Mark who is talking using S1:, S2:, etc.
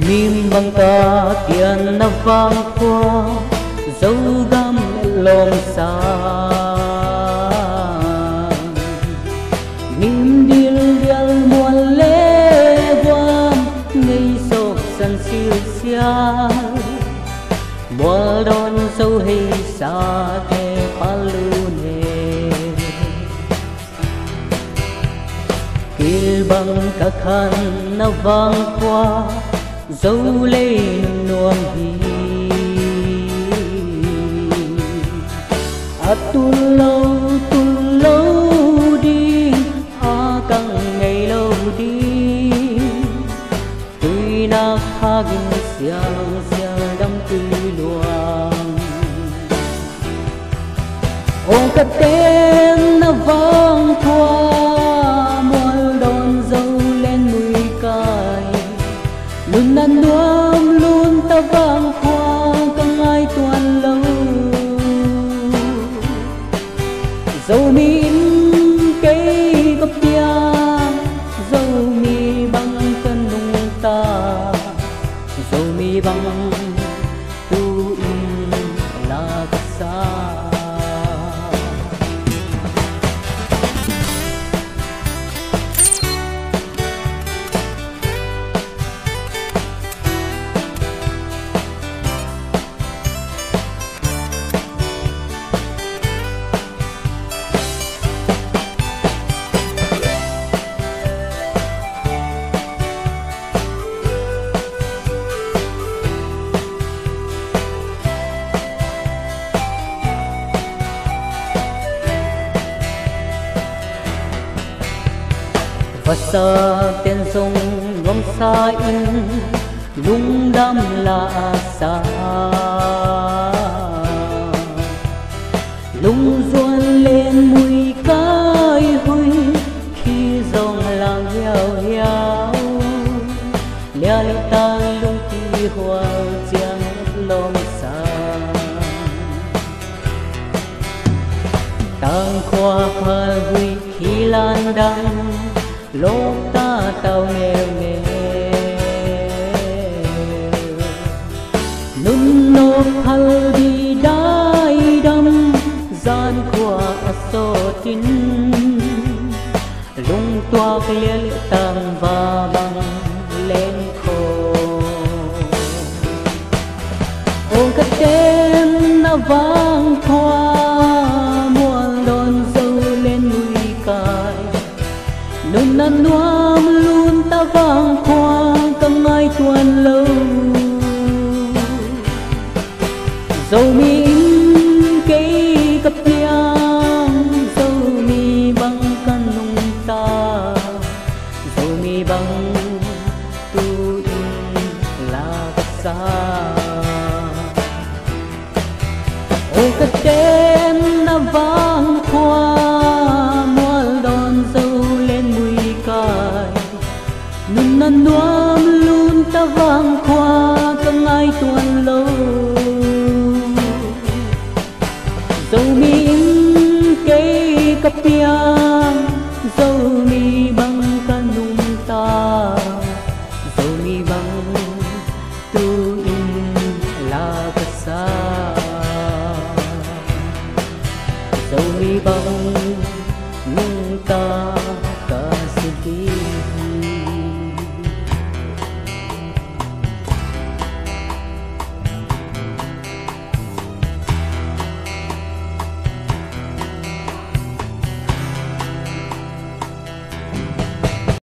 S1: Mim bang ta tiền na vang qua dấu găm lom xa Mim dil dial mual le guam ngây sop san siêu sia mual don dấu hay sa te palune kil bang ka khan na vang qua dấu lên nuông hi tu lâu đi càng ngày lâu đi tuy na khagin siang siang đam tuy luang ông cất tên na vang qua mual đón dấu lên mùi cay luôn nan nuông luôn ta vang qua càng ai tuan lâu dấu min cây gấp tia dấu mi băng cân nung ta dấu mi băng tu in là gấp xa và sa tiền sông gom sa in lung đam la sa lung ruan lên mùi cay hui khi dòng làng hiao hiao lia lia ta lung ti hoa chiang lom sa tang khoa khal hui khi lan đăng lúc ta tao nghèo nun nộp hal đi đai đâm gian qua so tin lung toạc liên tàng và bằng lên khô ôm cất tên na vang qua muôn đòn dâu lên mùi cay nun nan nuam luôn ta vang qua càng ai tuan lâu dấu mi cây cặp piang dấu mi băng căn nung ta dấu mi băng tu in là gấp xa ôi cất tên na vang qua mual đòn dấu lên mùi cay nun nan nuam luôn ta vang qua càng ai tuan lâu dấu mi cây cặp piang dấu mi băng ca nung ta dấu mi băng tu in là